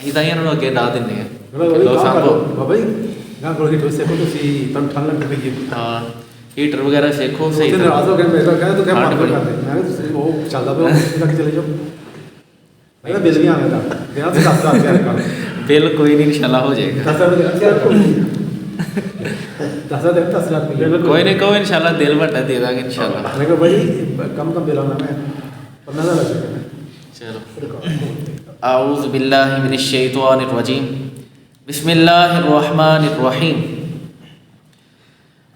ਅਸੀਂ ਤਾਂ ਇਹਨਾਂ ਨੂੰ ਅੱਗੇ ਡਾ ਦਿੰਦੇ ਆ ਲੋ ਸਾਂਭੋ ਬਾਬਾ ਜੀ ਨਾ ਕੋਲ ਹੀਟਰ ਸੇਖੋ ਤੁਸੀਂ ਤੁਹਾਨੂੰ ਠੰਡ ਲੱਗ ਪਈ ਹਾਂ ਹੀਟਰ ਵਗੈਰਾ ਸੇਖੋ ਸਹੀ ਤੇ ਰਾਤ ਹੋ ਗਏ ਮੇਰੇ ਕੋਲ ਕਹਿੰਦਾ ਤੂੰ ਕਹਿ ਠੰਡ ਮਾਰ ਬੜੀ। ਕਰਦੇ ਮੈਂ ਕਿਹਾ ਤੁਸੀਂ ਉਹ ਚੱਲਦਾ ਪਿਆ ਉਹ ਲੱਗ ਚਲੇ ਜਾਓ ਮੈਂ ਬਿਜਲੀ ਨਹੀਂ ਆਉਂਦਾ ਗਿਆ ਤੇ 10,000 ਤਿਆਰ ਕਰ ਬਿੱਲ ਕੋਈ ਨਹੀਂ ਇਨਸ਼ਾਅੱਲਾ ਹੋ ਜਾਏਗਾ 10,000 ਰੁਪਏ ਕੋਈ ਨਹੀਂ ਕਹੋ ਇਨਸ਼ਾਅੱਲਾ ਦਿਲ ਵੱਡਾ ਦੇ ਦਾਂਗੇ ਇਨਸ਼ਾਅੱਲਾ ਮੈਂ ਕਿਹਾ ਭਾਈ ਕਮ ਬਿਲ ਆਉਣਾ ਮੈਂ 15,000 ਲੱਗ ਜਾਏਗਾ چلو اعوذ باللہ من الشیطان الرجیم بسم اللہ الرحمن الرحیم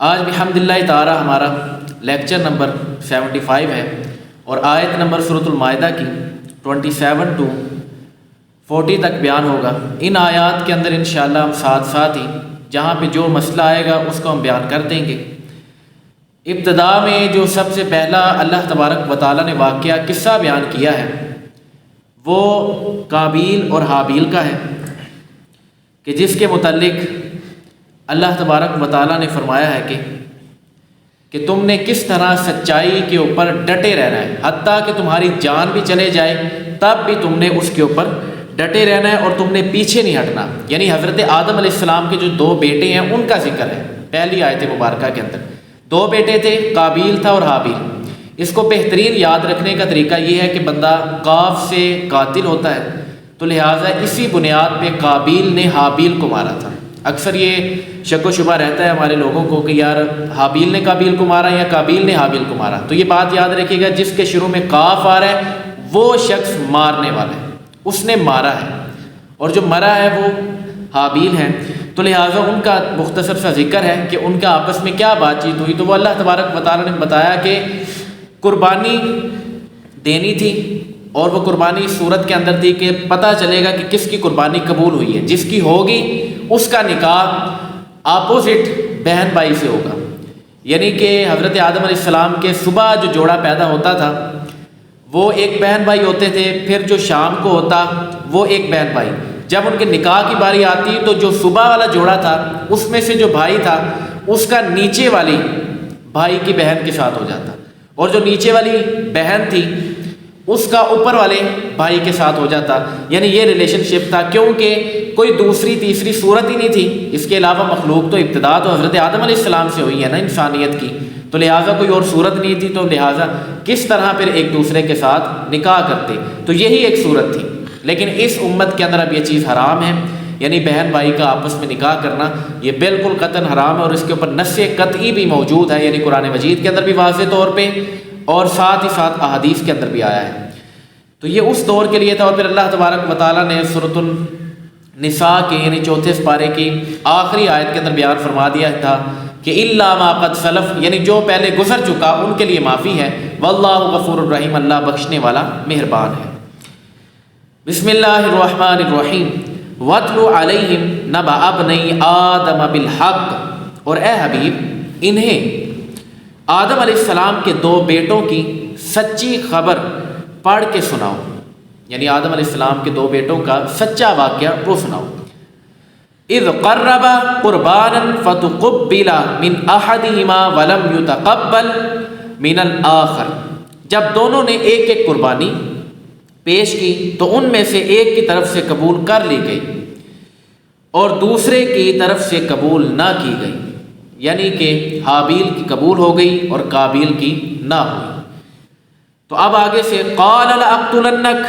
آج بحمد اللہ تعالی ہمارا لیکچر نمبر 75 ہے اور آیت نمبر سورۃ المائدہ کی 27 to 40 تک بیان ہوگا۔ ان آیات کے اندر انشاءاللہ ہم ساتھ ساتھ ہی جہاں پہ جو مسئلہ آئے گا اس کو ہم بیان کر دیں گے۔ ابتدا میں جو سب سے پہلا اللہ تبارک و تعالیٰ نے واقعہ قصہ بیان کیا ہے وہ قابیل اور حابیل کا ہے کہ جس کے متعلق اللہ تبارک و تعالیٰ نے فرمایا ہے کہ تم نے کس طرح سچائی کے اوپر ڈٹے رہنا ہے، حتیٰ کہ تمہاری جان بھی چلے جائے تب بھی تم نے اس کے اوپر ڈٹے رہنا ہے اور تم نے پیچھے نہیں ہٹنا۔ یعنی حضرت آدم علیہ السلام کے جو 2 بیٹے ہیں ان کا ذکر ہے پہلی آیت مبارکہ کے اندر۔ 2 بیٹے تھے، قابیل تھا اور حابیل۔ اس کو بہترین یاد رکھنے کا طریقہ یہ ہے کہ بندہ قاف سے قاتل ہوتا ہے تو لہٰذا اسی بنیاد پہ قابیل نے حابیل کو مارا تھا۔ اکثر یہ شک و شبہ رہتا ہے ہمارے لوگوں کو کہ یار حابیل نے قابیل کو مارا یا قابیل نے حابیل کو مارا، تو یہ بات یاد رکھیے گا جس کے شروع میں قاف آ رہا ہے وہ شخص مارنے والا ہے، اس نے مارا ہے، اور جو مرا ہے وہ حابیل ہے۔ تو لہٰذا ان کا مختصر سا ذکر ہے کہ ان کا آپس میں کیا بات چیت ہوئی، تو وہ اللہ تبارک و تعالیٰ نے بتایا کہ قربانی دینی تھی، اور وہ قربانی اس صورت کے اندر تھی کہ پتہ چلے گا کہ کس کی قربانی قبول ہوئی ہے۔ جس کی ہوگی اس کا نکاح اپوزٹ بہن بھائی سے ہوگا، یعنی کہ حضرت آدم علیہ السلام کے صبح جو جوڑا پیدا ہوتا تھا وہ ایک بہن بھائی ہوتے تھے، پھر جو شام کو ہوتا وہ ایک بہن بھائی۔ جب ان کے نکاح کی باری آتی تو جو صبح والا جوڑا تھا اس میں سے جو بھائی تھا اس کا نیچے والی بھائی کی بہن کے ساتھ ہو جاتا، اور جو نیچے والی بہن تھی اس کا اوپر والے بھائی کے ساتھ ہو جاتا۔ یعنی یہ ریلیشن شپ تھا، کیونکہ کوئی دوسری تیسری صورت ہی نہیں تھی۔ اس کے علاوہ مخلوق تو ابتدا تو حضرت آدم علیہ السلام سے ہوئی ہے نا انسانیت کی، تو لہٰذا کوئی اور صورت نہیں تھی، تو لہٰذا کس طرح پھر ایک دوسرے کے ساتھ نکاح کرتے، تو یہی ایک صورت تھی۔ لیکن اس امت کے اندر اب یہ چیز حرام ہے، یعنی بہن بھائی کا آپس میں نکاح کرنا یہ بالکل قطعاً حرام ہے، اور اس کے اوپر نص قطعی بھی موجود ہے، یعنی قرآن مجید کے اندر بھی واضح طور پہ اور ساتھ ہی ساتھ احادیث کے اندر بھی آیا ہے۔ تو یہ اس دور کے لیے تھا، اور پھر اللہ تبارک و تعالیٰ نے سورۃ النساء کے یعنی 4 سپارے کی آخری آیت کے اندر بیان فرما دیا تھا کہ الا ما قد سلف، یعنی جو پہلے گزر چکا ان کے لیے معافی ہے، واللہ غفور الرحیم، اللہ بخشنے والا مہربان ہے۔ بسم اللہ الرحمن الرحیم وَاتْلُ عَلَيْهِمْ نَبَأَ ابْنَيْ آدَمَ بِالْحَقِّ، اور اے حبیب انہیں آدم علیہ السلام کے 2 بیٹوں کی سچی خبر پڑھ کے سناؤ، یعنی آدم علیہ السلام کے 2 بیٹوں کا سچا واقعہ وہ سناؤ۔ اذ قربا قربانا فتقبل من احدهما ولم يتقبل من الاخر، جب دونوں نے ایک ایک قربانی پیش کی تو ان میں سے ایک کی طرف سے قبول کر لی گئی اور دوسرے کی طرف سے قبول نہ کی گئی، یعنی کہ حابیل کی قبول ہو گئی اور قابیل کی نہ ہوئی۔ تو اب آگے سے قال لأقتلنک،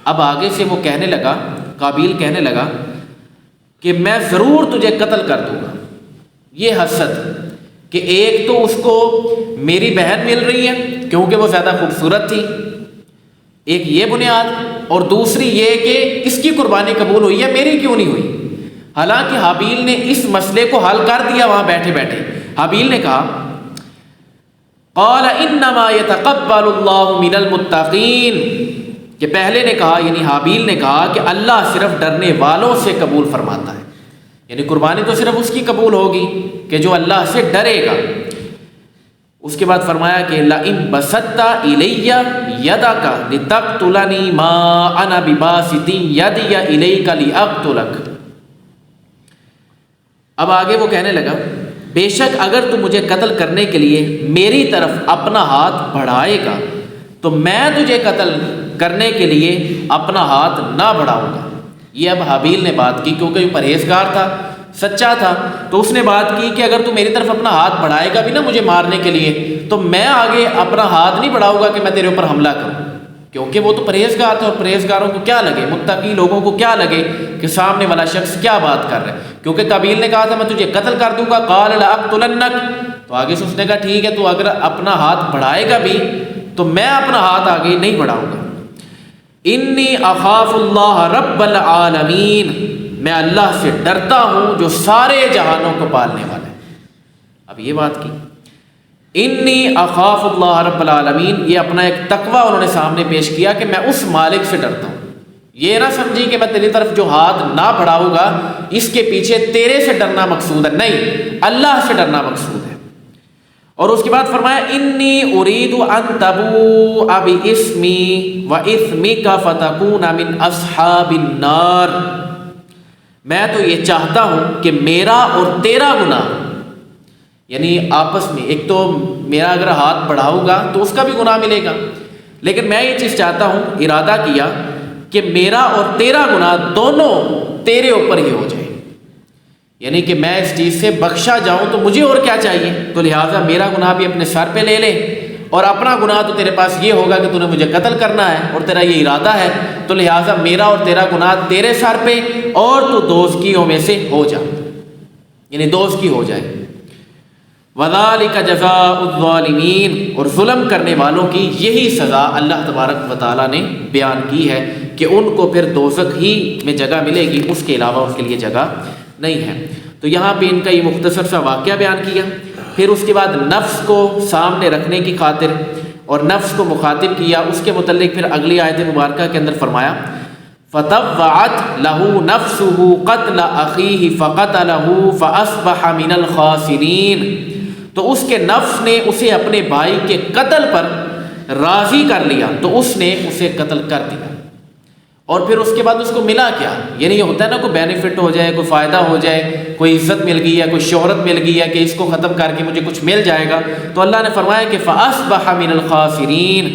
اب آگے سے وہ کہنے لگا، قابیل کہنے لگا کہ میں ضرور تجھے قتل کر دوں گا۔ یہ حسد کہ ایک تو اس کو میری بہن مل رہی ہے کیونکہ وہ زیادہ خوبصورت تھی، ایک یہ بنیاد، اور دوسری یہ کہ اس کی قربانی قبول ہوئی ہے میری کیوں نہیں ہوئی۔ حالانکہ حابیل نے اس مسئلے کو حل کر دیا وہاں بیٹھے بیٹھے۔ حابیل نے کہا قال انما يتقبل الله من المتقین، کہ پہلے نے کہا یعنی حابیل نے کہا کہ اللہ صرف ڈرنے والوں سے قبول فرماتا ہے، یعنی قربانی تو صرف اس کی قبول ہوگی کہ جو اللہ سے ڈرے گا۔ اس کے بعد فرمایا کہ لئن بسطت الی یدک لتقتلنی ما انا بباسط یدی الیک لاقتلک، اب آگے وہ کہنے لگا بے شک اگر تو مجھے قتل کرنے کے لیے میری طرف اپنا ہاتھ بڑھائے گا تو میں تجھے قتل کرنے کے لیے اپنا ہاتھ نہ بڑھاؤں گا، یہ اب حابیل نے بات کی، کیونکہ وہ پرہیزگار تھا، سچا تھا، تو اس نے بات کی کہ اگر تو میری طرف اپنا ہاتھ بڑھائے گا بھی نا مجھے مارنے کے لیے، تو میں آگے اپنا ہاتھ نہیں بڑھاؤں گا کہ میں تیرے اوپر حملہ کروں، کیونکہ وہ تو پرہیزگار تھا، اور پرہیزگاروں کو کیا لگے، متقی لوگوں کو کیا لگے کہ سامنے والا شخص کیا بات کر رہا ہے، کیونکہ قابیل نے کہا تھا میں تجھے قتل کر دوں گا، قال لأقتلنک، تو آگے سے اس نے کہا ٹھیک ہے تو اگر اپنا ہاتھ بڑھائے گا بھی تو میں اپنا ہاتھ آگے نہیں بڑھاؤں گا، انی اخاف اللہ رب العالمین، میں اللہ سے ڈرتا ہوں جو سارے جہانوں کو پالنے والا ہے۔ اب یہ بات کی انی اخاف اللہ رب العالمین، یہ اپنا ایک تقوی انہوں نے سامنے پیش کیا کہ میں اس مالک سے ڈرتا ہوں، یہ نہ سمجھی کہ میں تیری طرف جو ہاتھ نہ بڑھاؤں گا اس کے پیچھے تیرے سے ڈرنا مقصود ہے، نہیں، اللہ سے ڈرنا مقصود ہے۔ اور اس کے بعد فرمایا انی ارید ان تبوء باسمی واثمک فتکون من اصحاب النار، میں تو یہ چاہتا ہوں کہ میرا اور تیرا گناہ، یعنی آپس میں، ایک تو میرا اگر ہاتھ بڑھاؤں گا تو اس کا بھی گناہ ملے گا، لیکن میں یہ چیز چاہتا ہوں، ارادہ کیا کہ میرا اور تیرا گناہ دونوں تیرے اوپر ہی ہو جائے، یعنی کہ میں اس چیز سے بخشا جاؤں تو مجھے اور کیا چاہیے، تو لہٰذا میرا گناہ بھی اپنے سر پہ لے لے، اور اپنا گناہ تو تیرے پاس یہ ہوگا کہ تو نے مجھے قتل کرنا ہے اور تیرا یہ ارادہ ہے، تو لہٰذا میرا اور تیرا گناہ تیرے سر پہ، اور تو دوزکیوں میں سے ہو جا، یعنی دوزکی ہو جائے۔ وَذَلِكَ جَزَاءُ الظَّالِمِينَ، اور ظلم کرنے والوں کی یہی سزا اللہ تبارک و تعالیٰ نے بیان کی ہے کہ ان کو پھر دوزخ ہی میں جگہ ملے گی، اس کے علاوہ اس کے لیے جگہ نہیں ہے۔ تو یہاں پہ ان کا یہ مختصر سا واقعہ بیان کیا، پھر اس کے بعد نفس کو سامنے رکھنے کی خاطر اور نفس کو مخاطب کیا، اس کے متعلق پھر اگلی آیت مبارکہ کے اندر فرمایا فَطَوَّعَتْ لَهُ نَفْسُهُ قَتْلَ أَخِيهِ فَقَتَلَهُ فَأَصْبَحَ مِنَ الْخَاسِرِينَ، تو اس کے نفس نے اسے اپنے بھائی کے قتل پر راضی کر لیا تو اس نے اسے قتل کر دیا، اور پھر اس کے بعد اس کو ملا کیا، یعنی یہ ہوتا ہے نا کوئی بینیفٹ ہو جائے، کوئی فائدہ ہو جائے، کوئی عزت مل گئی ہے، کوئی شہرت مل گئی ہے کہ اس کو ختم کر کے مجھے کچھ مل جائے گا، تو اللہ نے فرمایا کہ فَأَصْبَحَ مِنَ الْخَاسِرِينَ،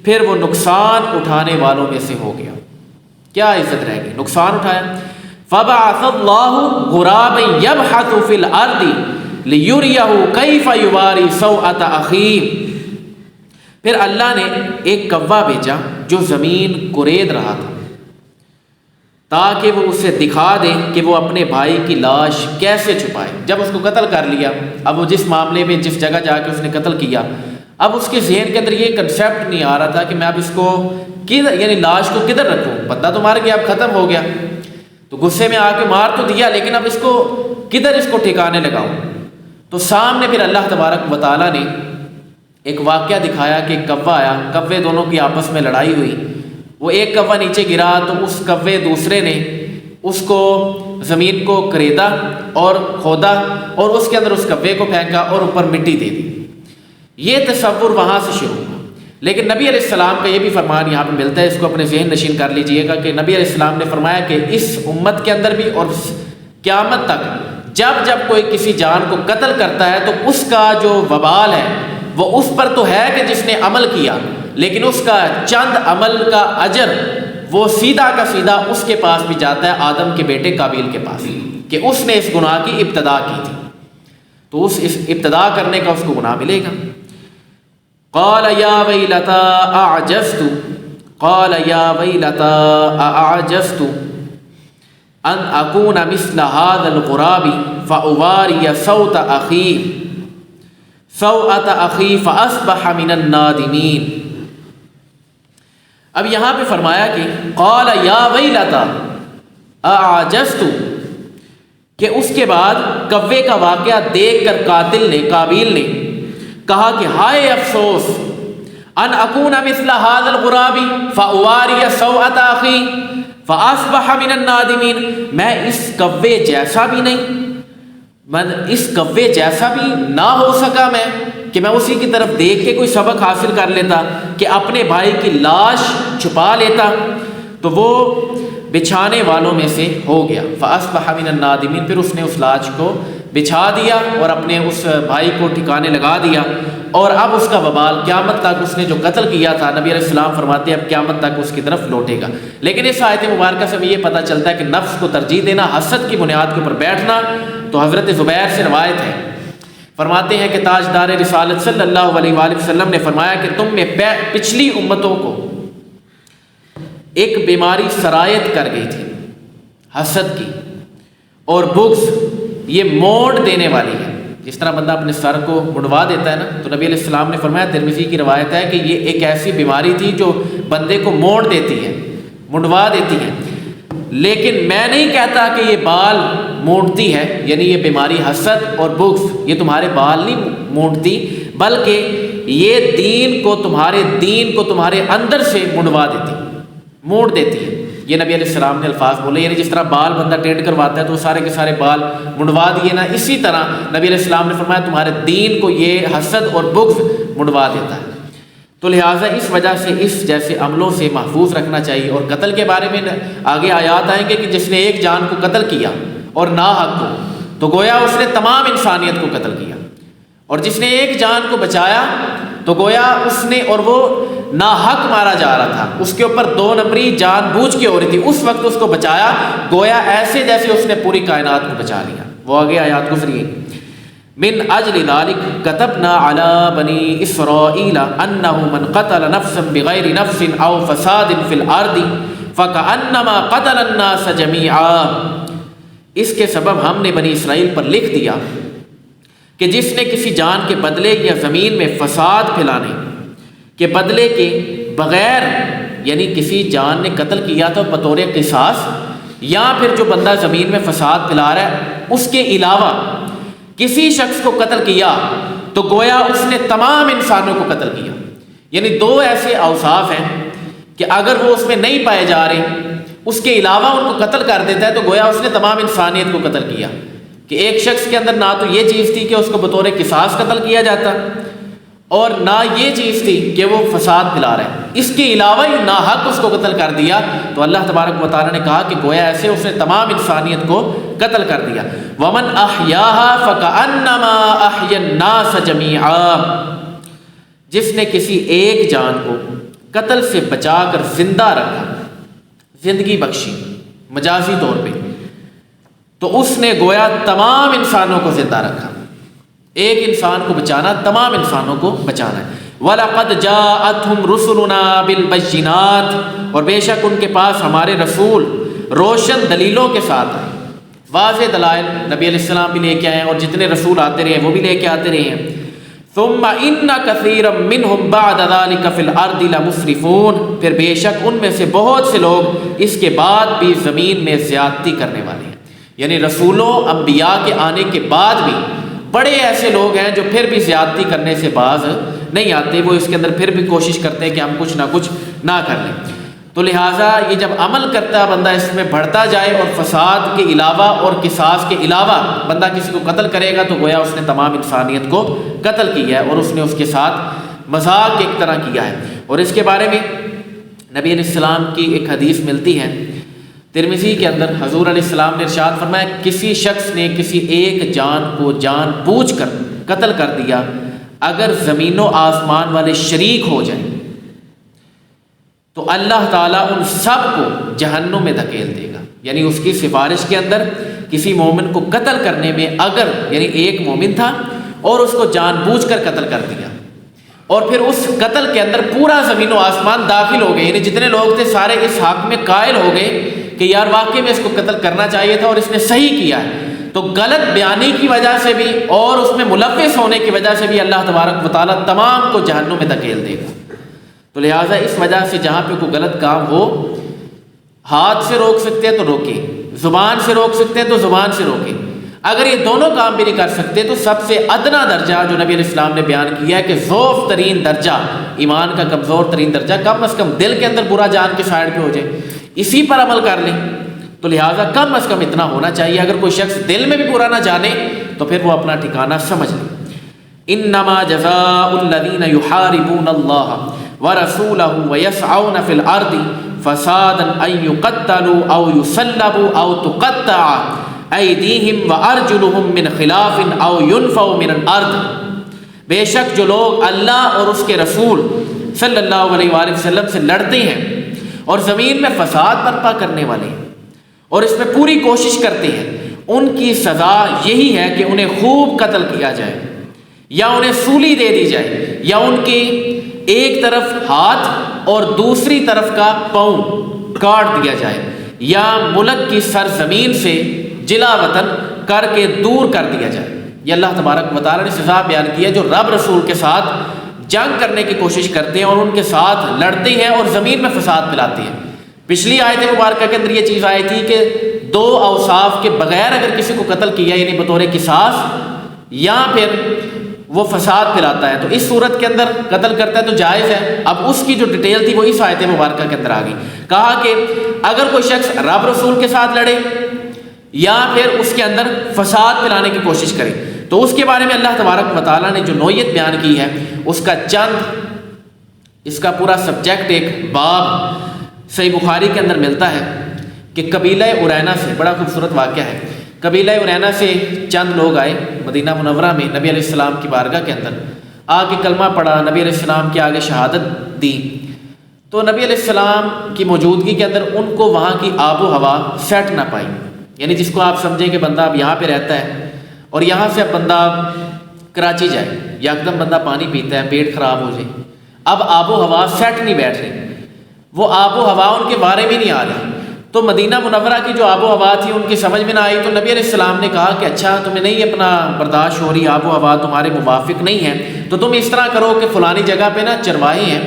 پھر وہ نقصان اٹھانے والوں میں سے ہو گیا، کیا عزت رہ گئی، نقصان اٹھایا۔ فَبَعَثَ اللَّهُ غُرَابًا يَبْحَثُ فِي الْأَرْضِ لِيُرِيَهُ كَيْفَ يُوَارِي سَوْءَةَ أَخِيهِ، پھر اللہ نے ایک کوا بھیجا جو زمین کورید رہا تھا تاکہ وہ اسے دکھا دے کہ وہ اپنے بھائی کی لاش کیسے چھپائے۔ جب اس کو قتل کر لیا، اب وہ جس معاملے میں جس جگہ جا کے اس نے قتل کیا، اب اس کے ذہن کے اندر یہ کنسیپٹ نہیں آ رہا تھا کہ میں اب اس کو کدھر، یعنی لاش کو کدھر رکھوں، بندہ تو مار گیا، اب ختم ہو گیا، تو غصے میں آ کے مار تو دیا، لیکن اب اس کو کدھر اس کو ٹھکانے لگاؤں۔ تو سامنے پھر اللہ تبارک و تعالیٰ نے ایک واقعہ دکھایا کہ کوا آیا، کوے دونوں کی آپس میں لڑائی ہوئی، وہ ایک کوا نیچے گرا تو اس کوے دوسرے نے اس کو زمین کو کریدا اور کھودا اور اس کے اندر اس کوے کو پھینکا اور اوپر مٹی دے دی۔ یہ تصور وہاں سے شروع ہوا، لیکن نبی علیہ السلام کا یہ بھی فرمان یہاں پہ ملتا ہے، اس کو اپنے ذہن نشین کر لیجئے گا کہ نبی علیہ السلام نے فرمایا کہ اس امت کے اندر بھی اور قیامت تک جب جب کوئی کسی جان کو قتل کرتا ہے تو اس کا جو وبال ہے وہ اس پر تو ہے کہ جس نے عمل کیا، لیکن اس کا چند عمل کا اجر وہ سیدھا کا سیدھا اس کے پاس بھی جاتا ہے، آدم کے بیٹے قابیل کے پاس، کہ اس نے اس گناہ کی ابتدا کی تھی، تو اس ابتدا کرنے کا اس کو گناہ ملے گا۔ قال یا ویلتا اعجزت، قال یا ویلتا اعجزت ان اکون مثل هذا الغراب فاواری سوءة اخی فاصبح من النادمین۔ اب یہاں پہ فرمایا کہ قال یا ویلتا اعجزت، کہ اس کے بعد کوے کا واقعہ دیکھ کر قاتل نے، قابیل نے کہا کہ ہائے افسوس، ان اکون مثل هذا الغراب فاواری سوءة اخی فاصبح من النادمین، میں اس کوے جیسا بھی نہیں، میں اس کوے جیسا بھی نہ ہو سکا میں کہ میں اسی کی طرف دیکھ کے کوئی سبق حاصل کر لیتا کہ اپنے بھائی کی لاش چھپا لیتا، تو وہ بچھانے والوں میں سے ہو گیا۔ فاصبح من النادمین، پھر اس نے اس لاش کو بچھا دیا اور اپنے اس بھائی کو ٹھکانے لگا دیا، اور اب اس کا وبال قیامت تک اس نے جو قتل کیا تھا، نبی علیہ السلام فرماتے ہیں اب قیامت تک اس کی طرف لوٹے گا۔ لیکن اس آیت مبارکہ سے ہمیں یہ پتہ چلتا ہے کہ نفس کو ترجیح دینا، حسد کی بنیاد کے اوپر بیٹھنا، تو حضرت زبیر سے روایت ہے، فرماتے ہیں کہ تاجدار رسالت صلی اللہ علیہ وآلہ وسلم نے فرمایا کہ تم میں پچھلی امتوں کو ایک بیماری سرایت کر گئی تھی حسد کی اور بغض، یہ موڑ دینے والی ہے۔ جس طرح بندہ اپنے سر کو منڈوا دیتا ہے نا، تو نبی علیہ السلام نے فرمایا، ترمذی کی روایت ہے کہ یہ ایک ایسی بیماری تھی جو بندے کو موڑ دیتی ہے، منڈوا دیتی ہے۔ لیکن میں نہیں کہتا کہ یہ بال مونڈتی ہے، یعنی یہ بیماری حسد اور بغض یہ تمہارے بال نہیں مونڈتی، بلکہ یہ دین کو تمہارے اندر سے منڈوا دیتی، موڑ دیتی ہے۔ یہ نبی علیہ السلام نے الفاظ بولے، یعنی جس طرح بال بندہ ٹینڈ کرواتا ہے تو وہ سارے کے سارے بال منڈوا دیے نا، اسی طرح نبی علیہ السلام نے فرمایا تمہارے دین کو یہ حسد اور بغض منڈوا دیتا ہے۔ تو لہٰذا اس وجہ سے اس جیسے عملوں سے محفوظ رکھنا چاہیے۔ اور قتل کے بارے میں آگے آیات آئیں گے کہ جس نے ایک جان کو قتل کیا اور ناحق کو، تو گویا اس نے تمام انسانیت کو قتل کیا، اور جس نے ایک جان کو بچایا تو گویا اس نے، اور وہ ناحق مارا جا رہا تھا، اس کے اوپر 2 نمبری جان بوجھ کے ہو رہی تھی، اس وقت اس کو بچایا، گویا ایسے جیسے اس نے پوری کائنات کو بچا لیا۔ وہ آگے آیات گزری، من اجل ذلك كتبنا على بني اسرائيل انه من قتل نفسا بغير نفس او فساد في الارض فكأنما قتل الناس جميعا۔ اس کے سبب ہم نے بنی اسرائیل پر لکھ دیا کہ جس نے کسی جان کے بدلے یا زمین میں فساد پھیلانے کے بدلے کے بغیر، یعنی کسی جان نے قتل کیا تھا بطور قصاص، یا پھر جو بندہ زمین میں فساد پھیلا رہا ہے اس کے علاوہ کسی شخص کو قتل کیا، تو گویا اس نے تمام انسانوں کو قتل کیا۔ یعنی 2 ایسے اوصاف ہیں کہ اگر وہ اس میں نہیں پائے جا رہے، اس کے علاوہ ان کو قتل کر دیتا ہے، تو گویا اس نے تمام انسانیت کو قتل کیا۔ کہ ایک شخص کے اندر نہ تو یہ چیز تھی کہ اس کو بطور قصاص قتل کیا جاتا، اور نہ یہ چیز تھی کہ وہ فساد پھیلا رہا ہے، اس کے علاوہ ہی ناحق اس کو قتل کر دیا، تو اللہ تبارک و تعالیٰ نے کہا کہ گویا ایسے اس نے تمام انسانیت کو قتل کر دیا۔ وَمَنْ أَحْيَاهَا فَكَأَنَّمَا أَحْيَا النَّاسَ جَمِيعًا، جس نے کسی ایک جان کو قتل سے بچا کر زندہ رکھا، زندگی بخشی مجازی طور پہ، تو اس نے گویا تمام انسانوں کو زندہ رکھا۔ ایک انسان کو بچانا، تمام انسانوں کو بچانا ہے۔ وَلَقَدْ جَاءَتْهُمْ رُسُلُنَا بِالْبَيِّنَاتِ، اور بے شک ان کے پاس ہمارے رسول روشن دلیلوں کے ساتھ آئے، واضح دلائل نبی علیہ السلام بھی لے کے آئے، اور جتنے رسول آتے رہے وہ بھی لے کے آتے رہے ہیں۔ ثُمَّ إِنَّ كَثِيرًا مِّنْهُمْ بَعْدَ ذَلِكَ فِي الْأَرْضِ لَمُسْرِفُونَ، پھر بے شک ان میں سے بہت سے لوگ اس کے بعد بھی زمین میں زیادتی کرنے والے ہیں۔ یعنی رسولوں انبیاء کے آنے کے بعد بھی بڑے ایسے لوگ ہیں جو پھر بھی زیادتی کرنے سے باز نہیں آتے، وہ اس کے اندر پھر بھی کوشش کرتے ہیں کہ ہم کچھ نہ کچھ نہ کر لیں۔ تو لہٰذا یہ جب عمل کرتا ہے بندہ، اس میں بڑھتا جائے، اور فساد کے علاوہ اور قصاص کے علاوہ بندہ کسی کو قتل کرے گا، تو گویا اس نے تمام انسانیت کو قتل کیا ہے، اور اس نے اس کے ساتھ مذاق ایک طرح کیا ہے۔ اور اس کے بارے میں نبی علیہ السلام کی ایک حدیث ملتی ہے ترمذی کے اندر، حضور علیہ السلام نے ارشاد فرمایا، کسی شخص نے کسی ایک جان کو جان بوجھ کر قتل کر دیا، اگر زمین و آسمان والے شریک ہو جائیں تو اللہ تعالیٰ ان سب کو جہنم میں دھکیل دے گا۔ یعنی اس کی سفارش کے اندر کسی مومن کو قتل کرنے میں، اگر یعنی ایک مومن تھا اور اس کو جان بوجھ کر قتل کر دیا، اور پھر اس قتل کے اندر پورا زمین و آسمان داخل ہو گئے، یعنی جتنے لوگ تھے سارے اس حق میں قائل ہو گئے کہ یار واقعی میں اس کو قتل کرنا چاہیے تھا اور اس نے صحیح کیا ہے، تو غلط بیانی کی وجہ سے بھی اور اس میں ملوث ہونے کی وجہ سے بھی اللہ تبارک و تعالیٰ تمام کو جہنم میں دھکیل دے گا۔ تو لہٰذا اس وجہ سے جہاں پہ کوئی غلط کام ہو، ہاتھ سے روک سکتے ہیں تو روکیں، زبان سے روک سکتے ہیں تو زبان سے روکیں۔ اگر یہ دونوں کام بھی نہیں کر سکتے تو سب سے ادنا درجہ جو نبی علیہ السلام نے بیان کیا ہے کہ ضعف ترین درجہ، ایمان کا کمزور ترین درجہ، کم از کم دل کے اندر برا جان کے سائڈ پہ ہو جائے، اسی پر عمل کر لیں۔ تو لہٰذا کم از کم اتنا ہونا چاہیے، اگر کوئی شخص دل میں بھی برا نہ جانے تو پھر وہ اپنا ٹھکانہ سمجھ لے۔ انما جزاء الذین یحاربون اللہ ورسولہ ویسعون فی الارض فسادا ان یقتلوا او یصلبوا او تقطع ایدیہم وارجلہم من خلاف او ینفوا من الارض، بے شک جو لوگ اللہ اور اس کے رسول صلی اللہ علیہ وآلہ وسلم سے لڑتے ہیں اور زمین میں فساد برپا کرنے والے ہیں اور اس میں پوری کوشش کرتے ہیں، ان کی سزا یہی ہے کہ انہیں خوب قتل کیا جائے یا انہیں سولی دے دی جائے یا ان کی ایک طرف ہاتھ اور دوسری طرف کا پاؤں کاٹ دیا جائے یا ملک کی سرزمین سے جلا وطن کر کے دور کر دیا جائے۔ یہ اللہ تبارک و تعالیٰ نے سزا بیان کی ہے جو رب رسول کے ساتھ جنگ کرنے کی کوشش کرتے ہیں اور ان کے ساتھ لڑتے ہیں اور زمین میں فساد پھیلاتے ہیں۔ پچھلی آیت مبارکہ کے اندر یہ چیز آئی تھی کہ دو اوصاف کے بغیر اگر کسی کو قتل کیا یعنی بطور قصاص یا پھر وہ فساد پھیلاتا ہے تو اس صورت کے اندر قتل کرتا ہے تو جائز ہے۔ اب اس کی جو ڈیٹیل تھی وہ اس آیت مبارکہ کے اندر آ گئی، کہا کہ اگر کوئی شخص رب رسول کے ساتھ لڑے یا پھر اس کے اندر فساد پھیلانے کی کوشش کرے تو اس کے بارے میں اللہ تبارک و تعالیٰ نے جو نوعیت بیان کی ہے اس کا اس کا پورا سبجیکٹ ایک باب صحیح بخاری کے اندر ملتا ہے کہ قبیلہ ارینا سے، بڑا خوبصورت واقعہ ہے، قبیلہ ارینا سے چند لوگ آئے مدینہ منورہ میں نبی علیہ السلام کی بارگاہ کے اندر، آ کے کلمہ پڑھا، نبی علیہ السلام کے آگے شہادت دی تو نبی علیہ السلام کی موجودگی کے اندر ان کو وہاں کی آب و ہوا سیٹ نہ پائی، یعنی جس کو آپ سمجھیں کہ بندہ اب یہاں پہ رہتا ہے اور یہاں سے اب بندہ کراچی جائے یا ایک دم بندہ پانی پیتا ہے پیٹ خراب ہو جائے، اب آب و ہوا سیٹ نہیں بیٹھ رہی، وہ آب و ہوا ان کے بارے میں نہیں آ رہی، تو مدینہ منورہ کی جو آب و ہوا تھی ان کی سمجھ میں نہ آئی تو نبی علیہ السلام نے کہا کہ اچھا تمہیں نہیں اپنا برداشت ہو رہی، آب و ہوا تمہارے موافق نہیں ہے تو تم اس طرح کرو کہ فلانی جگہ پہ نا چرواہے ہیں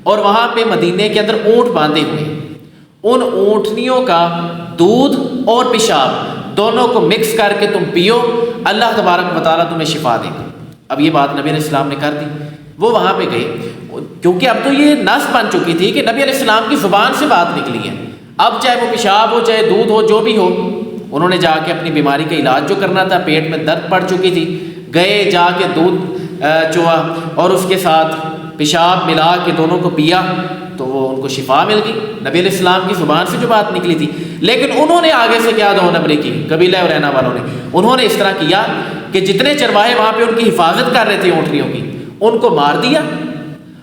اور وہاں پہ مدینے کے اندر اونٹ باندھے ہوئے ہیں، ان اونٹنیوں کا دودھ اور پیشاب دونوں کو مکس کر کے تم پیو، اللہ تبارک و تعالیٰ تمہیں شفا دے گا۔ اب یہ بات نبی علیہ السلام نے کر دی، وہ وہاں پہ گئے کیونکہ اب تو یہ نس بن چکی تھی کہ نبی علیہ السلام کی زبان سے بات نکلی ہے، اب چاہے وہ پیشاب ہو چاہے دودھ ہو جو بھی ہو، انہوں نے جا کے اپنی بیماری کا علاج جو کرنا تھا، پیٹ میں درد پڑ چکی تھی، گئے جا کے دودھ چوہا اور اس کے ساتھ پیشاب ملا کے دونوں کو پیا تو وہ ان کو شفا مل گئی، نبی علیہ السلام کی زبان سے جو بات نکلی تھی۔ لیکن انہوں نے آگے سے کیا دو نمبری کی، قبیلہ ارینا والوں نے، انہوں نے اس طرح کیا کہ جتنے چرواہے وہاں پہ ان کی حفاظت کر رہے تھے اونٹنیوں کی ان کو مار دیا،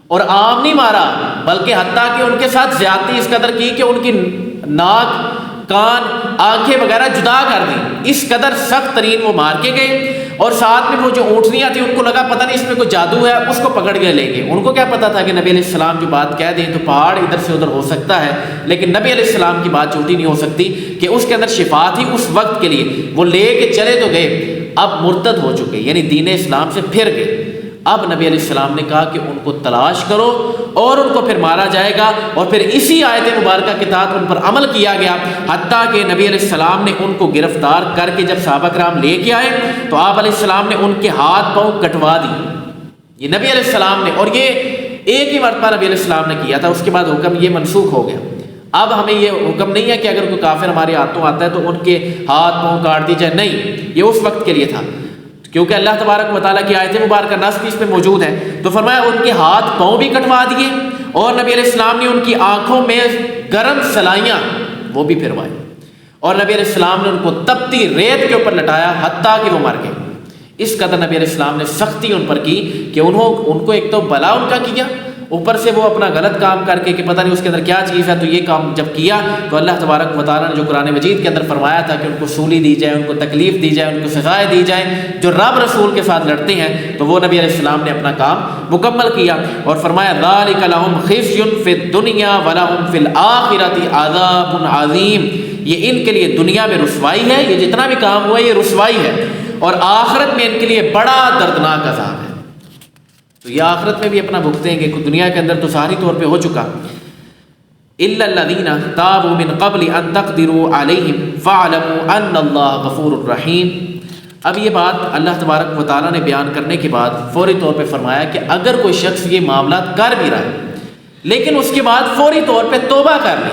اور عام نہیں مارا بلکہ حتیٰ کہ ان کے ساتھ زیادتی اس قدر کی کہ ان کی ناک کان آنکھیں وغیرہ جدا کر دی، اس قدر سخت ترین وہ مار کے گئے، اور ساتھ میں وہ جو اونٹنیاں تھیں ان کو لگا پتہ نہیں اس میں کوئی جادو ہے، اس کو پکڑ کے لے گئے۔ ان کو کیا پتہ تھا کہ نبی علیہ السلام جو بات کہہ دیں تو پہاڑ ادھر سے ادھر ہو سکتا ہے، لیکن نبی علیہ السلام کی بات جھوٹی نہیں ہو سکتی کہ اس کے اندر شفا تھی اس وقت کے لیے، وہ لے کے چلے تو گئے، اب مرتد ہو چکے یعنی دین اسلام سے پھر گئے۔ اب نبی علیہ السلام نے کہا کہ ان کو تلاش کرو اور ان کو پھر مارا جائے گا، اور پھر اسی آیت مبارکہ کے تحت ان پر عمل کیا گیا، حتیٰ کہ نبی علیہ السلام نے ان کو گرفتار کر کے جب صحابہ کرام لے کے آئے تو آپ علیہ السلام نے ان کے ہاتھ پاؤں کٹوا دی، یہ نبی علیہ السلام نے، اور یہ ایک ہی مرتبہ نبی علیہ السلام نے کیا تھا، اس کے بعد حکم یہ منسوخ ہو گیا۔ اب ہمیں یہ حکم نہیں ہے کہ اگر کوئی کافر ہمارے ہاتھوں آتا ہے تو ان کے ہاتھ پاؤں کاٹ دی جائے، نہیں، یہ اس وقت کے لیے تھا کیونکہ اللہ تبارک و تعالیٰ کی آیت مبارکہ نص بھی اس میں موجود ہے، تو فرمایا ان کے ہاتھ پاؤں بھی کٹوا دیے، اور نبی علیہ السلام نے ان کی آنکھوں میں گرم سلائیاں وہ بھی پھروائی، اور نبی علیہ السلام نے ان کو تپتی ریت کے اوپر لٹایا حتیٰ کہ وہ مر گئے۔ اس قدر نبی علیہ السلام نے سختی ان پر کی کہ ان کو ایک تو بلا ان کا کیا، اوپر سے وہ اپنا غلط کام کر کے کہ پتہ نہیں اس کے اندر کیا چیز ہے، تو یہ کام جب کیا تو اللہ تبارک و تعالیٰ نے جو قرآن مجید کے اندر فرمایا تھا کہ ان کو سولی دی جائے، ان کو تکلیف دی جائے، ان کو سزائیں دی جائیں جو رب رسول کے ساتھ لڑتے ہیں، تو وہ نبی علیہ السلام نے اپنا کام مکمل کیا اور فرمایا ذَلِكَ لَهُمْ خِزْيٌ فِي الدُّنْيَا وَلَهُمْ فِي الْآخِرَةِ عَذَابٌ عَظِيمٌ، یہ ان کے لیے دنیا میں رسوائی ہے، یہ جتنا بھی کام ہوا یہ رسوائی ہے، اور آخرت میں ان کے لیے بڑا دردناک عذاب ہے، تو یہ آخرت میں بھی اپنا بھگتیں گے، دنیا کے اندر تو ظاہری طور پہ ہو چکا۔ إِلَّا الَّذِينَ تَابُوا مِن قَبْلِ أَن تَقْدِرُوا عَلَيْهِمْ فَاعْلَمُوا أَنَّ اللَّهَ غَفُورٌ رَحِيمٌ۔ اب یہ بات اللہ تبارک و تعالیٰ نے بیان کرنے کے بعد فوری طور پہ فرمایا کہ اگر کوئی شخص یہ معاملات کر بھی رہا ہے لیکن اس کے بعد فوری طور پہ توبہ کر لے،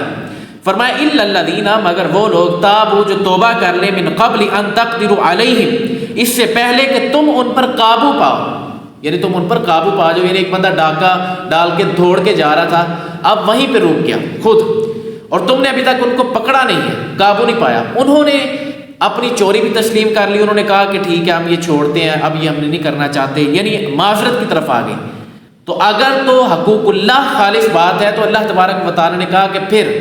فرمایا إِلَّا الَّذِينَ، مگر وہ لوگ تابوا جو توبہ کر لیں، من قبل ان تقدروا علیہم، اس سے پہلے کہ تم ان پر قابو پاؤ، یعنی تم ان پر قابو پا جاؤ، یعنی ایک بندہ ڈاکہ ڈال کے دوڑ کے جا رہا تھا، اب وہیں پہ رک گیا خود، اور تم نے ابھی تک ان کو پکڑا نہیں ہے، قابو نہیں پایا، انہوں نے اپنی چوری بھی تسلیم کر لی، انہوں نے کہا کہ ٹھیک ہے ہم یہ چھوڑتے ہیں، اب یہ ہم نہیں کرنا چاہتے، یعنی معذرت کی طرف آ گئے، تو اگر تو حقوق اللہ خالص بات ہے تو اللہ تبارک و تعالیٰ نے کہا کہ پھر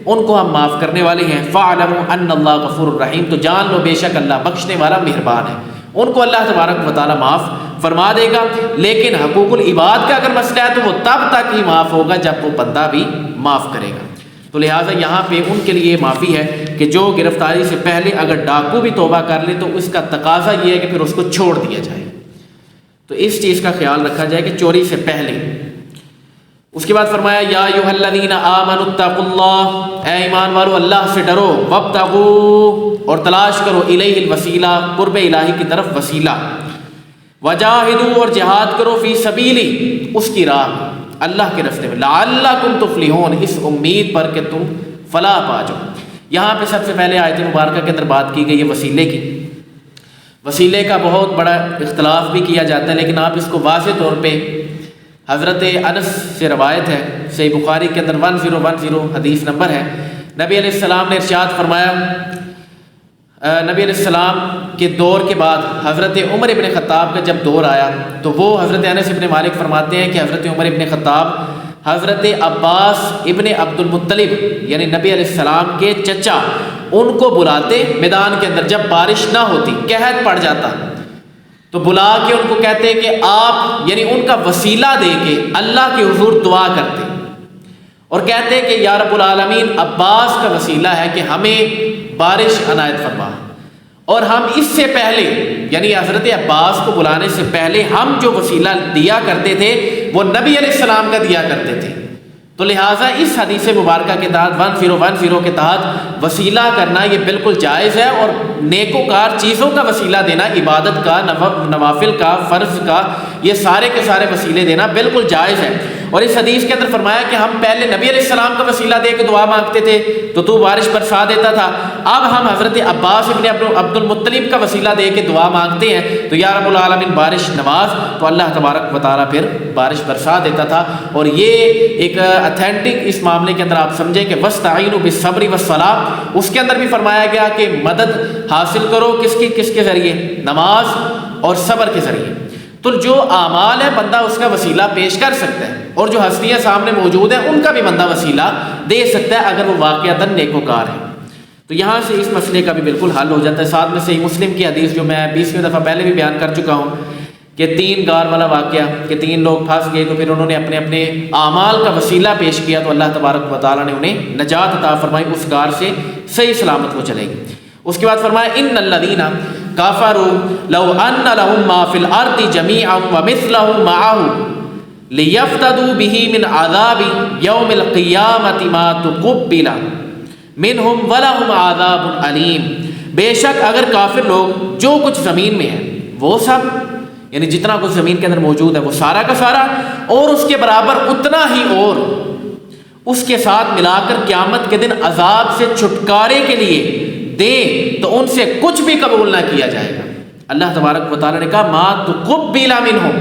ان کو ہم معاف کرنے والے ہیں، فَاعْلَمُوا أَنَّ اللَّهَ غَفُورٌ رَحِيمٌ، تو جان لو بے شک اللہ بخشنے والا مہربان ہے، ان کو اللہ تبارک و تعالیٰ معاف فرما دے گا۔ لیکن حقوق العباد کا اگر مسئلہ ہے تو وہ تب تک ہی معاف ہوگا جب وہ بندہ بھی معاف کرے گا۔ تو لہٰذا یہاں پہ ان کے لیے معافی ہے کہ جو گرفتاری سے پہلے اگر ڈاکو بھی توبہ کر لے تو اس کا تقاضا یہ ہے کہ پھر اس کو چھوڑ دیا جائے، تو اس چیز کا خیال رکھا جائے کہ چوری سے پہلے۔ اس کے بعد فرمایا یا ایھا الذین آمنوا اتقوا اللہ، اے ایمان والو اللہ سے ڈرو، وابتغوا اور تلاش کرو، الیہ الوسیلہ قرب الہی کی طرف وسیلہ، وجاہدوا اور جہاد کرو، فی سبیلی اس کی راہ میں، اللہ کے راستے میں، لعلکم تفلحون اس امید پر کہ تم فلاح پا جاؤ۔ یہاں پہ سب سے پہلے آیت مبارکہ کے اندر بات کی گئی ہے وسیلے کی۔ وسیلے کا بہت بڑا اختلاف بھی کیا جاتا ہے، لیکن آپ اس کو واضح طور پہ حضرت انس سے روایت ہے، صحیح بخاری کے اندر 1010 حدیث نمبر ہے، نبی علیہ السلام نے ارشاد فرمایا، نبی علیہ السلام کے دور کے بعد حضرت عمر ابن خطاب کا جب دور آیا تو وہ حضرت انس ابن مالک فرماتے ہیں کہ حضرت عمر ابن خطاب حضرت عباس ابن عبد المطلب یعنی نبی علیہ السلام کے چچا ان کو بلاتے میدان کے اندر، جب بارش نہ ہوتی قحط پڑ جاتا تو بلا کے ان کو کہتے کہ آپ یعنی ان کا وسیلہ دے کے اللہ کے حضور دعا کرتے اور کہتے کہ یا رب العالمین عباس کا وسیلہ ہے کہ ہمیں بارش عنایت فرما، اور ہم اس سے پہلے یعنی حضرت عباس کو بلانے سے پہلے ہم جو وسیلہ دیا کرتے تھے وہ نبی علیہ السلام کا دیا کرتے تھے۔ تو لہٰذا اس حدیث مبارکہ کے تحت 1010 کے تحت وسیلہ کرنا یہ بالکل جائز ہے، اور نیکوکار چیزوں کا وسیلہ دینا، عبادت کا، نوافل کا، فرض کا، یہ سارے کے سارے وسیلے دینا بالکل جائز ہے۔ اور اس حدیث کے اندر فرمایا کہ ہم پہلے نبی علیہ السلام کا وسیلہ دے کے دعا مانگتے تھے تو بارش برسا دیتا تھا، اب ہم حضرت عباس ابن عبد المطلب کا وسیلہ دے کے دعا مانگتے ہیں تو یا رب العالمین بارش نواز، تو اللہ تبارک و تعالیٰ پھر بارش برسا دیتا تھا۔ اور یہ ایک اتھینٹک اس معاملے کے اندر آپ سمجھیں کہ وَاسْتَعِینُوا بِالصَّبْرِ وَالصَّلَاةِ، اس کے اندر بھی فرمایا گیا کہ مدد حاصل کرو کس کے ذریعے؟ نماز اور صبر کے ذریعے۔ تو جو اعمال ہے بندہ اس کا وسیلہ پیش کر سکتا ہے، اور جو ہستیاں سامنے موجود ہیں ان کا بھی بندہ وسیلہ دے سکتا ہے اگر وہ واقعتاً نیکوکار ہے۔ تو یہاں سے اس مسئلے کا بھی بالکل حل ہو جاتا ہے۔ ساتھ میں صحیح مسلم کی حدیث جو میں 20ویں دفعہ پہلے بھی بیان کر چکا ہوں کہ 3 غار والا واقعہ کہ 3 لوگ پھنس گئے تو پھر انہوں نے اپنے اپنے اعمال کا وسیلہ پیش کیا تو اللہ تبارک و تعالیٰ نے انہیں نجات عطا فرمائی، اس غار سے صحیح سلامت وہ چلے گئے۔ اس کے بعد فرمایا ان الذین کفروا لو ان لهم ما فی الارض جميعا ومثله معه لیفتدوا به من عذاب یوم القیامة ما تقبل منهم ولهم عذاب علیم، بے شک اگر کافر لوگ جو کچھ زمین میں ہے وہ سب یعنی جتنا کچھ زمین کے اندر موجود ہے وہ سارا کا سارا اور اس کے برابر اتنا ہی اور اس کے ساتھ ملا کر قیامت کے دن عذاب سے چھٹکارے کے لیے دیں تو ان سے کچھ بھی قبول نہ کیا جائے گا۔ اللہ تبارک و تعالیٰ نے کہا ما تقبل منہم،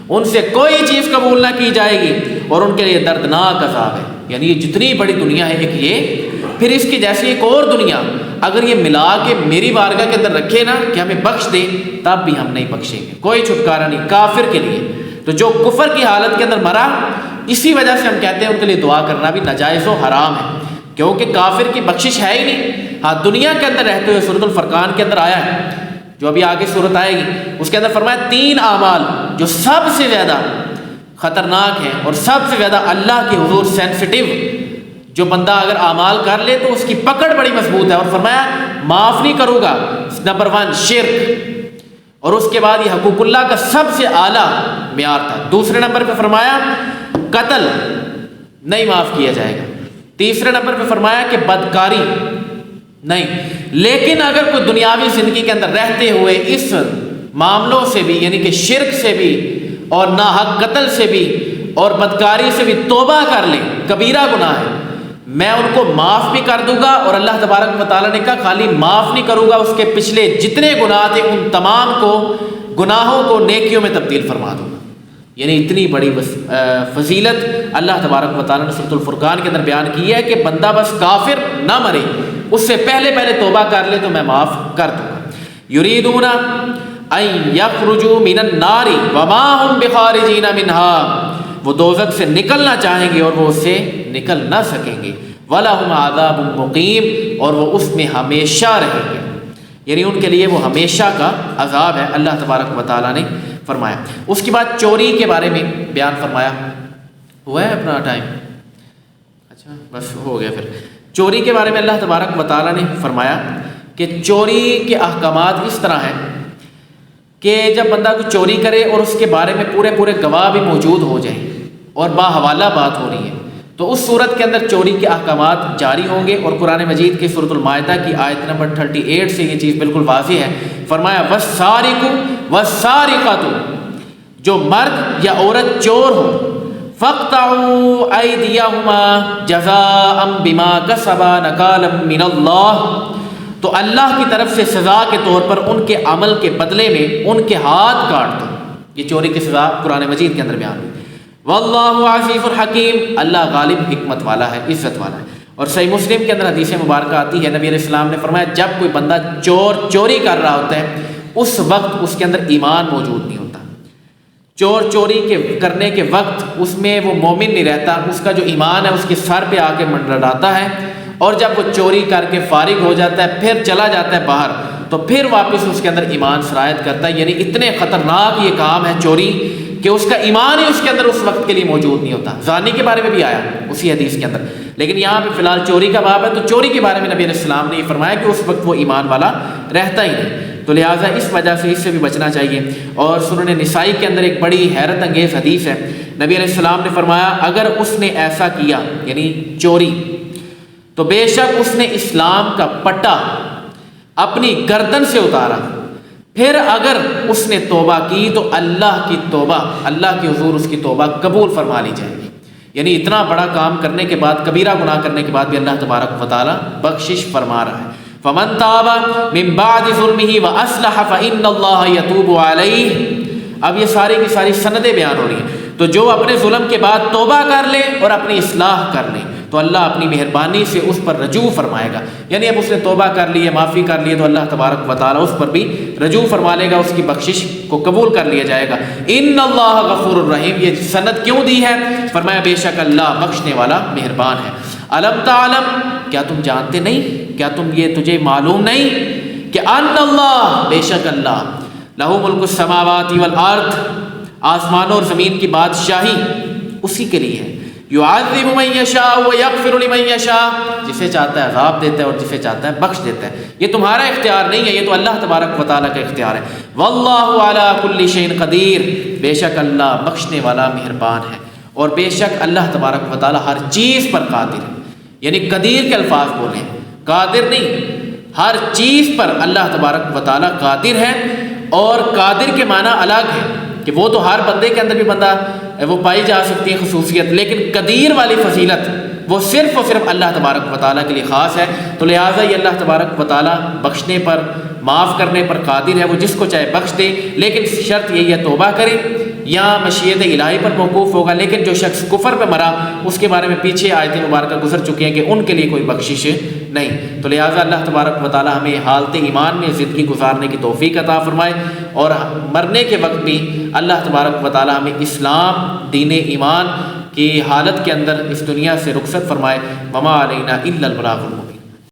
ان سے کوئی چیز قبول نہ کی جائے گی اور ان کے لیے دردناک عذاب ہے۔ یعنی یہ جتنی بڑی دنیا ہے ایک یہ، پھر اس کی جیسی ایک اور دنیا اگر یہ ملا کے میری بارگاہ کے اندر رکھے نا کہ ہمیں بخش دے تب بھی ہم نہیں بخشیں گے، کوئی چھٹکارا نہیں کافر کے لیے۔ تو جو کفر کی حالت کے اندر مرا اسی وجہ سے ہم کہتے ہیں ان کے لیے دعا کرنا بھی ناجائز و حرام ہے، کیونکہ کافر کی بخشش ہے ہی نہیں۔ ہاں دنیا کے اندر رہتے ہوئے سورۃ الفرقان کے اندر آیا ہے جو ابھی آگے صورت آئے گی، اس کے اندر فرمایا 3 اعمال جو سب سے زیادہ خطرناک ہیں اور سب سے زیادہ اللہ کے حضور سینسٹیو، جو بندہ اگر اعمال کر لے تو اس کی پکڑ بڑی مضبوط ہے، اور فرمایا معاف نہیں کروں گا۔ نمبر 1 شرک، اور اس کے بعد یہ حقوق اللہ کا سب سے اعلیٰ معیار تھا۔ دوسرے نمبر پہ فرمایا قتل نہیں معاف کیا جائے گا۔ تیسرے نمبر پہ فرمایا کہ بدکاری نہیں، لیکن اگر کوئی دنیاوی زندگی کے اندر رہتے ہوئے اس معاملوں سے بھی یعنی کہ شرک سے بھی اور ناحق قتل سے بھی اور بدکاری سے بھی توبہ کر لیں، کبیرہ گناہ ہے، میں ان کو معاف بھی کر دوں گا، اور اللہ تبارک و تعالیٰ نے کہا خالی معاف نہیں کروں گا، اس کے پچھلے جتنے گناہ تھے ان تمام کو گناہوں کو نیکیوں میں تبدیل فرما دوں گا۔ یعنی اتنی بڑی فضیلت اللہ تبارک و تعالیٰ نے سورۃ الفرقان کے اندر بیان کی ہے کہ بندہ بس کافر نہ مرے، اس سے پہلے توبہ کر لے تو میں معاف کر دوں گا۔ یریدون ان یخرجوا من النار وما هم بخارجین منها، وہ دوزخ سے نکلنا چاہیں گے اور وہ اس سے نکل نہ سکیں گے۔ وَلَهُمْ عَذَابٌ مُقِيمٌ، اور وہ اس میں ہمیشہ رہیں گے، یعنی ان کے لیے وہ ہمیشہ کا عذاب ہے، اللہ تبارک و تعالیٰ نے فرمایا۔ اس کے بعد چوری کے بارے میں بیان فرمایا۔ ہوا ہے اپنا ٹائم؟ اچھا بس ہو گیا پھر۔ چوری کے بارے میں اللہ تبارک و تعالیٰ نے فرمایا کہ چوری کے احکامات اس طرح ہیں کہ جب بندہ کوئی چوری کرے اور اس کے بارے میں پورے گواہ بھی موجود ہو جائیں اور باحوالہ بات ہو رہی ہے، تو اس صورت کے اندر چوری کے احکامات جاری ہوں گے۔ اور قرآن مجید کی سورۃ المائدہ کی آیت نمبر 38 سے یہ چیز بالکل واضح ہے۔ فرمایا وَالسَّارِقُ وَالسَّارِقَةُ، جو مرد یا عورت چور ہو، فَاقْطَعُوا أَيْدِيَهُمَا جَزَاءً بِمَا كَسَبَا نَكَالًا مِّنَ اللَّهِ، تو اللہ کی طرف سے سزا کے طور پر ان کے عمل کے بدلے میں ان کے ہاتھ کاٹ دو۔ یہ چوری کی سزا قرآن مجید کے اندر بیان ہوئی۔ واللہ عزیز الحکیم، اللہ غالب حکمت والا ہے، عزت والا ہے۔ اور صحیح مسلم کے اندر حدیث مبارکہ آتی ہے، نبی علیہ السلام نے فرمایا جب کوئی بندہ چوری کر رہا ہوتا ہے اس وقت اس کے اندر ایمان موجود نہیں ہوتا۔ چوری کرنے کے وقت اس میں وہ مومن نہیں رہتا، اس کا جو ایمان ہے اس کے سر پہ آ کے منڈلاتا ہے، اور جب وہ چوری کر کے فارغ ہو جاتا ہے پھر چلا جاتا ہے باہر، تو پھر واپس اس کے اندر ایمان سرایت کرتا ہے۔ یعنی اتنے خطرناک یہ کام ہے چوری کہ اس کا ایمان ہی اس کے اندر اس وقت کے لیے موجود نہیں ہوتا۔ زانی کے بارے میں بھی آیا اسی حدیث کے اندر، لیکن یہاں پہ فی الحال چوری کا باب ہے، تو چوری کے بارے میں نبی علیہ السلام نے یہ فرمایا کہ اس وقت وہ ایمان والا رہتا ہی نہیں، تو لہٰذا اس وجہ سے اس سے بھی بچنا چاہیے۔ اور سنن نسائی کے اندر ایک بڑی حیرت انگیز حدیث ہے، نبی علیہ السلام نے فرمایا اگر اس نے ایسا کیا یعنی چوری، تو بے شک اس نے اسلام کا پٹا اپنی گردن سے اتارا، پھر اگر اس نے توبہ کی تو اللہ کی توبہ، اللہ کے حضور اس کی توبہ قبول فرما لی جائے گی۔ یعنی اتنا بڑا کام کرنے کے بعد، کبیرہ گناہ کرنے کے بعد بھی اللہ تبارک و تعالیٰ بخشش فرما رہا ہے۔ فمن تاب من بعد ظلمه واصلح فان اللہ یتوب علیہ۔ اب یہ ساری کی ساری سندیں بیان ہو رہی ہیں، تو جو اپنے ظلم کے بعد توبہ کر لے اور اپنی اصلاح کر لے تو اللہ اپنی مہربانی سے اس پر رجوع فرمائے گا۔ یعنی اب اس نے توبہ کر لی ہے، معافی کر لی ہے، تو اللہ تبارک و تعالیٰ اس پر بھی رجوع فرما لے گا، اس کی بخشش کو قبول کر لیا جائے گا۔ ان اللہ غفور الرحیم، یہ سند کیوں دی ہے؟ فرمایا بے شک اللہ بخشنے والا مہربان ہے۔ الم تعلم، کیا تم جانتے نہیں، کیا تجھے معلوم نہیں کہ ان اللہ، بے شک اللہ، لہ ملک السماوات والارض، آسمانوں اور زمین کی بادشاہی اسی کے لیے ہے۔ یعذب من یشاء ویغفر لمن یشاء، جسے چاہتا ہے عذاب دیتا ہے اور جسے چاہتا ہے بخش دیتا ہے۔ یہ تمہارا اختیار نہیں ہے، یہ تو اللہ تبارک و تعالیٰ کا اختیار ہے۔ واللہ علی کل شیء قدیر، بے شک اللہ بخشنے والا مہربان ہے، اور بے شک اللہ تبارک و تعالیٰ ہر چیز پر قادر ہے۔ یعنی قدیر کے الفاظ بولیں، قادر نہیں، ہر چیز پر اللہ تبارک و تعالیٰ قادر ہے۔ اور قادر کے معنی الگ ہے کہ وہ تو ہر بندے کے اندر بھی وہ پائی جا سکتی ہے خصوصیت، لیکن قدیر والی فضیلت وہ صرف اور صرف اللہ تبارک و تعالیٰ کے لیے خاص ہے۔ تو لہٰذا یہ اللہ تبارک و تعالیٰ بخشنے پر، معاف کرنے پر قادر ہے، وہ جس کو چاہے بخش دے، لیکن شرط یہی ہے توبہ کرے یا مشیت الہی پر موقوف ہوگا۔ لیکن جو شخص کفر پہ مرا اس کے بارے میں پیچھے آیت مبارکہ گزر چکی ہیں کہ ان کے لیے کوئی بخشش نہیں۔ تو لہٰذا اللہ تبارک و تعالیٰ ہمیں حالت ایمان میں زندگی گزارنے کی توفیق عطا فرمائے، اور مرنے کے وقت بھی اللہ تبارک و تعالیٰ ہمیں اسلام، دین ایمان کی حالت کے اندر اس دنیا سے رخصت فرمائے۔ وما علینا الا البلاغ المبین۔